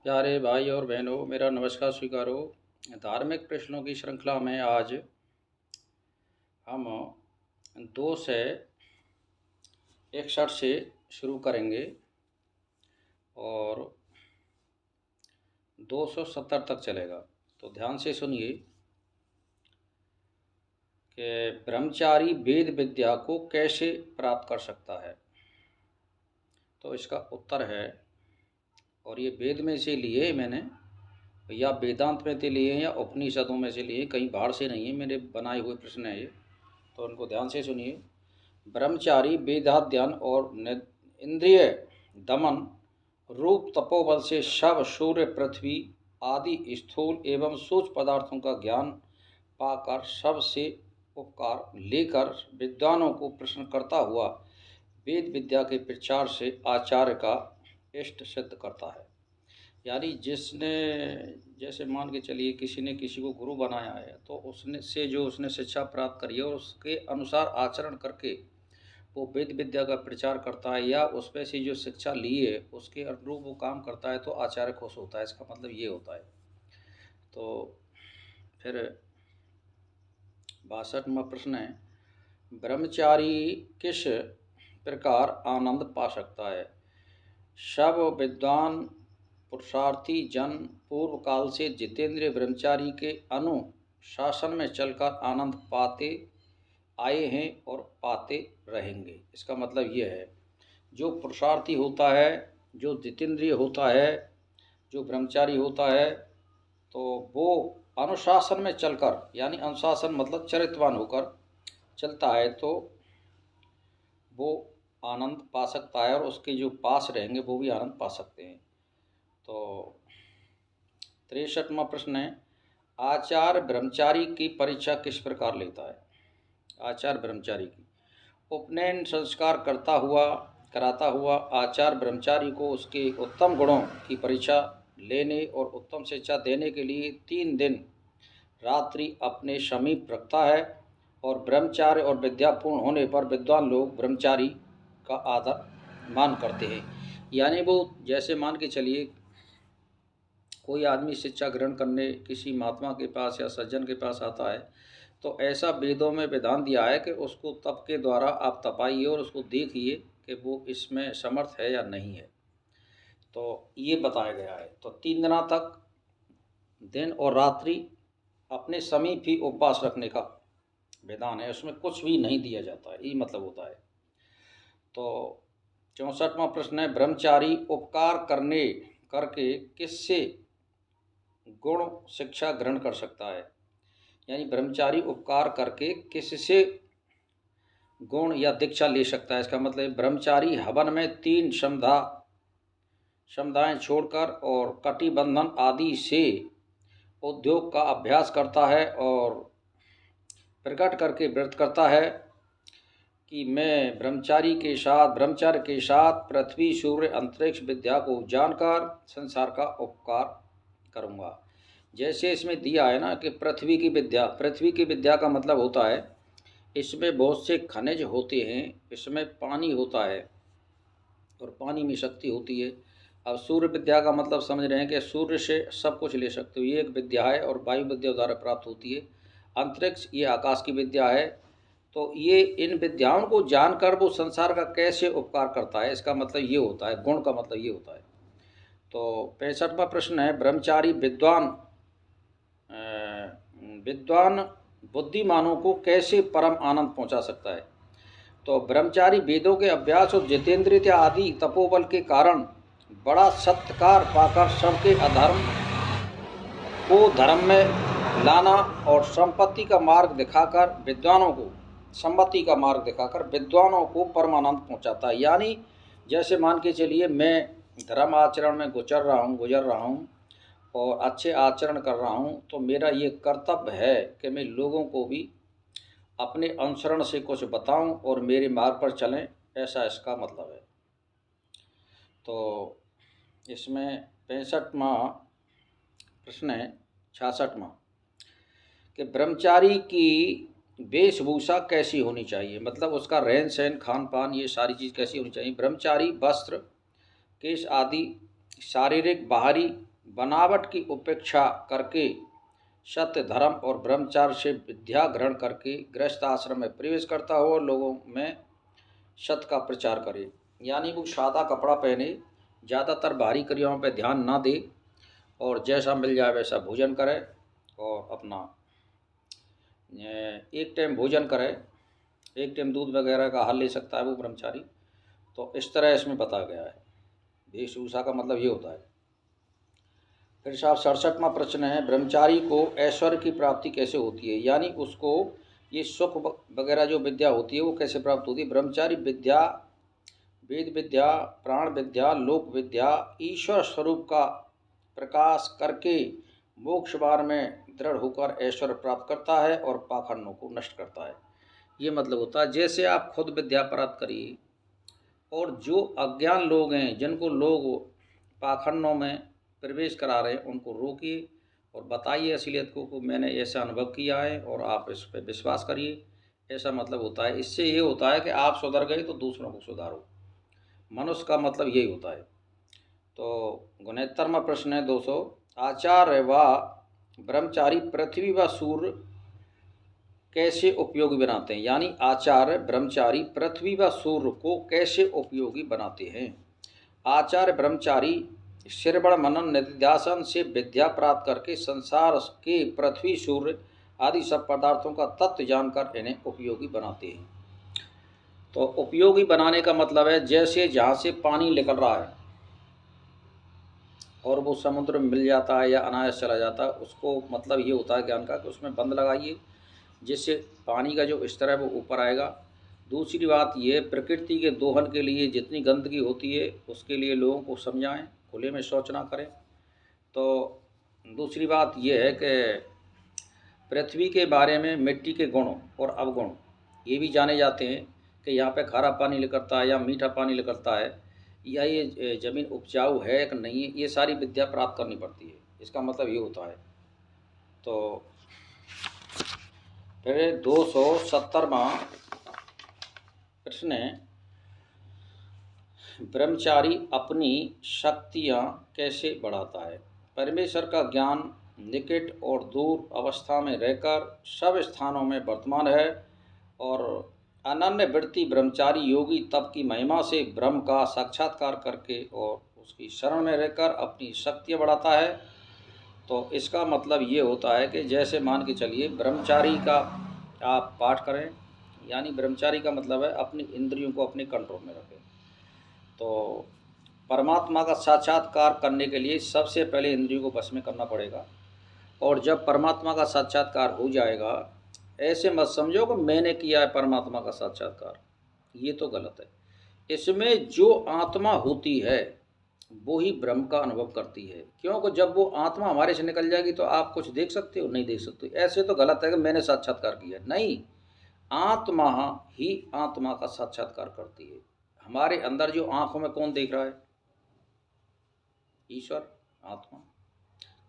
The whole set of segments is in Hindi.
प्यारे भाई और बहनों, मेरा नमस्कार स्वीकारो। धार्मिक प्रश्नों की श्रृंखला में आज हम 261 से शुरू करेंगे और 270 तक चलेगा। तो ध्यान से सुनिए कि ब्रह्मचारी वेद विद्या को कैसे प्राप्त कर सकता है। तो इसका उत्तर है, और ये वेद में से लिए मैंने, या वेदांत में से लिए हैं या उपनिषदों में से लिए, कहीं बाहर से नहीं है, मेरे बनाए हुए प्रश्न है ये। तो उनको ध्यान से सुनिए। ब्रह्मचारी वेदाध्ययन और इंद्रिय दमन रूप तपोबल से शव, सूर्य, पृथ्वी आदि स्थूल एवं सूक्ष्म पदार्थों का ज्ञान पाकर सब से उपकार लेकर विद्वानों को प्रश्न करता हुआ वेद विद्या के प्रचार से आचार्य का इष्ट सिद्ध करता है। यानी जिसने, जैसे मान के चलिए किसी ने किसी को गुरु बनाया है, तो उसने शिक्षा प्राप्त करी है और उसके अनुसार आचरण करके वो वेद विद्या का प्रचार करता है, या उसमें से जो शिक्षा ली है उसके अनुरूप वो काम करता है, तो आचार्य खुश होता है। इसका मतलब ये होता है। तो फिर 62वां प्रश्न है, ब्रह्मचारी किस प्रकार आनंद पा सकता है। सब विद्वान पुरुषार्थी जन पूर्व काल से जितेंद्रिय ब्रह्मचारी के अनुशासन में चलकर आनंद पाते आए हैं और पाते रहेंगे। इसका मतलब ये है, जो पुरुषार्थी होता है, जो जितेंद्रिय होता है, जो ब्रह्मचारी होता है, तो वो अनुशासन में चलकर, यानी अनुशासन मतलब चरित्रवान होकर चलता है, तो वो आनंद पा सकता है और उसके जो पास रहेंगे वो भी आनंद पा सकते हैं। तो 63वां प्रश्न है, आचार्य ब्रह्मचारी की परीक्षा किस प्रकार लेता है। आचार्य ब्रह्मचारी की उपनयन संस्कार कराता हुआ आचार्य ब्रह्मचारी को उसके उत्तम गुणों की परीक्षा लेने और उत्तम शिक्षा देने के लिए 3 दिन रात्रि अपने समीप रखता है, और ब्रह्मचार्य और विद्या पूर्ण होने पर विद्वान लोग ब्रह्मचारी का आदर मान करते हैं। यानी वो, जैसे मान के चलिए कोई आदमी शिक्षा ग्रहण करने किसी महात्मा के पास या सज्जन के पास आता है, तो ऐसा वेदों में विधान दिया है कि उसको तप के द्वारा आप तपाइए और उसको देखिए कि वो इसमें समर्थ है या नहीं है। तो ये बताया गया है। तो 3 दिनों तक दिन और रात्रि अपने समीप ही उपवास रखने का विधान है, उसमें कुछ भी नहीं दिया जाता है, ये मतलब होता है। तो 64वां प्रश्न है, ब्रह्मचारी उपकार करके किससे गुण शिक्षा ग्रहण कर सकता है। यानी ब्रह्मचारी उपकार करके किससे गुण या दीक्षा ले सकता है। इसका मतलब ब्रह्मचारी हवन में 3 समुदाय छोड़कर और कटिबंधन आदि से उद्योग का अभ्यास करता है और प्रकट करके व्रत करता है कि मैं ब्रह्मचार्य के साथ पृथ्वी, सूर्य, अंतरिक्ष विद्या को जानकर संसार का उपकार करूँगा। जैसे इसमें दिया है ना कि पृथ्वी की विद्या का मतलब होता है, इसमें बहुत से खनिज होते हैं, इसमें पानी होता है और पानी में शक्ति होती है। अब सूर्य विद्या का मतलब समझ रहे हैं कि सूर्य से सब कुछ ले सकते हो, ये एक विद्या है और वायु विद्या द्वारा प्राप्त होती है। अंतरिक्ष, ये आकाश की विद्या है। तो ये इन विद्याओं को जानकर वो संसार का कैसे उपकार करता है, इसका मतलब ये होता है, गुण का मतलब ये होता है। तो 65वां प्रश्न है, ब्रह्मचारी विद्वान बुद्धिमानों को कैसे परम आनंद पहुंचा सकता है। तो ब्रह्मचारी वेदों के अभ्यास और जितेंद्रियता आदि तपोबल के कारण बड़ा सत्कार पाकर सबके अधर्म को धर्म में लाना और संपत्ति का मार्ग दिखाकर विद्वानों को परमानंद पहुंचाता है। यानी जैसे मान के चलिए मैं धर्म आचरण में गुजर रहा हूँ और अच्छे आचरण कर रहा हूँ, तो मेरा ये कर्तव्य है कि मैं लोगों को भी अपने अनुसरण से कुछ बताऊं और मेरे मार्ग पर चलें, ऐसा इसका मतलब है। तो इसमें 65वां प्रश्न है, 66वां, कि ब्रह्मचारी की वेशभूषा कैसी होनी चाहिए। मतलब उसका रहन सहन, खान पान, ये सारी चीज़ कैसी होनी चाहिए। ब्रह्मचारी वस्त्र, केश आदि शारीरिक बाहरी बनावट की उपेक्षा करके सत्य, धर्म और ब्रह्मचार्य से विद्या ग्रहण करके गृहस्थ आश्रम में प्रवेश करता हो और लोगों में सत्य का प्रचार करे। यानी वो सादा कपड़ा पहने, ज़्यादातर भारी क्रियाओं पर ध्यान ना दे और जैसा मिल जाए वैसा भोजन करे और अपना एक टाइम भोजन करे, एक टाइम दूध वगैरह का हल ले सकता है वो ब्रह्मचारी। तो इस तरह इसमें बताया गया है। वेशभूषा का मतलब ये होता है। फिर साहब 67वां प्रश्न है, ब्रह्मचारी को ऐश्वर्य की प्राप्ति कैसे होती है? यानी उसको ये सुख वगैरह जो विद्या होती है वो कैसे प्राप्त होती है? ब्रह्मचारी विद्या, वेद विद्या, प्राण विद्या, लोक विद्या, ईश्वर स्वरूप का प्रकाश करके मोक्ष मार्ग में दृढ़ होकर ऐश्वर्य प्राप्त करता है और पाखंडों को नष्ट करता है। ये मतलब होता है जैसे आप खुद विद्या प्राप्त करिए और जो अज्ञान लोग हैं जिनको लोग पाखंडों में प्रवेश करा रहे हैं उनको रोकिए और बताइए असलियत को मैंने ऐसा अनुभव किया है और आप इस पर विश्वास करिए। ऐसा मतलब होता है। इससे ये होता है कि आप सुधर गए तो दूसरों को सुधारो। मनुष्य का मतलब यही होता है। तो 69वां प्रश्न है 200, आचार्य व ब्रह्मचारी पृथ्वी व सूर्य कैसे उपयोगी बनाते हैं? यानी आचार्य ब्रह्मचारी पृथ्वी व सूर्य को कैसे उपयोगी बनाते हैं? आचार्य ब्रह्मचारी श्रवण मनन निधिध्यासन से विद्या प्राप्त करके संसार के पृथ्वी सूर्य आदि सब पदार्थों का तत्व जानकर इन्हें उपयोगी बनाते हैं। तो उपयोगी बनाने का मतलब है जैसे जहाँ से पानी निकल रहा है और वो समुद्र में मिल जाता है या अनायास चला जाता है, उसको मतलब ये होता है ज्ञान का कि उसमें बंद लगाइए जिससे पानी का जो स्तर है वो ऊपर आएगा। दूसरी बात ये, प्रकृति के दोहन के लिए जितनी गंदगी होती है उसके लिए लोगों को समझाएं, खुले में शौच ना करें। तो दूसरी बात ये है कि पृथ्वी के बारे में मिट्टी के गुण और अवगुण ये भी जाने जाते हैं कि यहाँ पे खारा पानी निकलता है या मीठा पानी निकलता है या ये ज़मीन उपजाऊ है कि नहीं है, ये सारी विद्या प्राप्त करनी पड़ती है। इसका मतलब ये होता है। तो फिर 270वां प्रश्न है, ब्रह्मचारी अपनी शक्तियाँ कैसे बढ़ाता है? परमेश्वर का ज्ञान निकट और दूर अवस्था में रहकर सब स्थानों में वर्तमान है और अनन्य वृत्ति ब्रह्मचारी योगी तप की महिमा से ब्रह्म का साक्षात्कार करके और उसकी शरण में रहकर अपनी शक्तियाँ बढ़ाता है। तो इसका मतलब ये होता है कि जैसे मान के चलिए ब्रह्मचारी का आप पाठ करें, यानी ब्रह्मचारी का मतलब है अपनी इंद्रियों को अपने कंट्रोल में रखें। तो परमात्मा का साक्षात्कार करने के लिए सबसे पहले इंद्रियों को बस में करना पड़ेगा और जब परमात्मा का साक्षात्कार हो जाएगा, ऐसे मत समझो कि मैंने किया है परमात्मा का साक्षात्कार, ये तो गलत है। इसमें जो आत्मा होती है वो ही ब्रह्म का अनुभव करती है, क्योंकि जब वो आत्मा हमारे से निकल जाएगी तो आप कुछ देख सकते हो? नहीं देख सकते। ऐसे तो गलत है कि मैंने साक्षात्कार किया, नहीं, आत्मा ही आत्मा का साक्षात्कार करती है। हमारे अंदर जो आँखों में कौन देख रहा है? ईश्वर, आत्मा।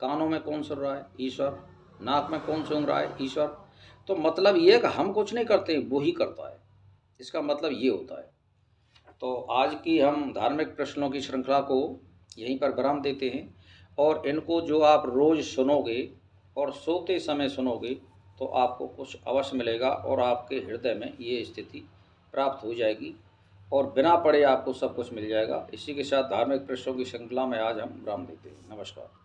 कानों में कौन सुन रहा है? ईश्वर। नाक में कौन सूंघ रहा है? ईश्वर। तो मतलब ये कि हम कुछ नहीं करते, वो ही करता है। इसका मतलब ये होता है। तो आज की हम धार्मिक प्रश्नों की श्रृंखला को यहीं पर विराम देते हैं और इनको जो आप रोज़ सुनोगे और सोते समय सुनोगे तो आपको कुछ अवश्य मिलेगा और आपके हृदय में ये स्थिति प्राप्त हो जाएगी और बिना पढ़े आपको सब कुछ मिल जाएगा। इसी के साथ धार्मिक प्रश्नों की श्रृंखला में आज हम विराम देते हैं। नमस्कार।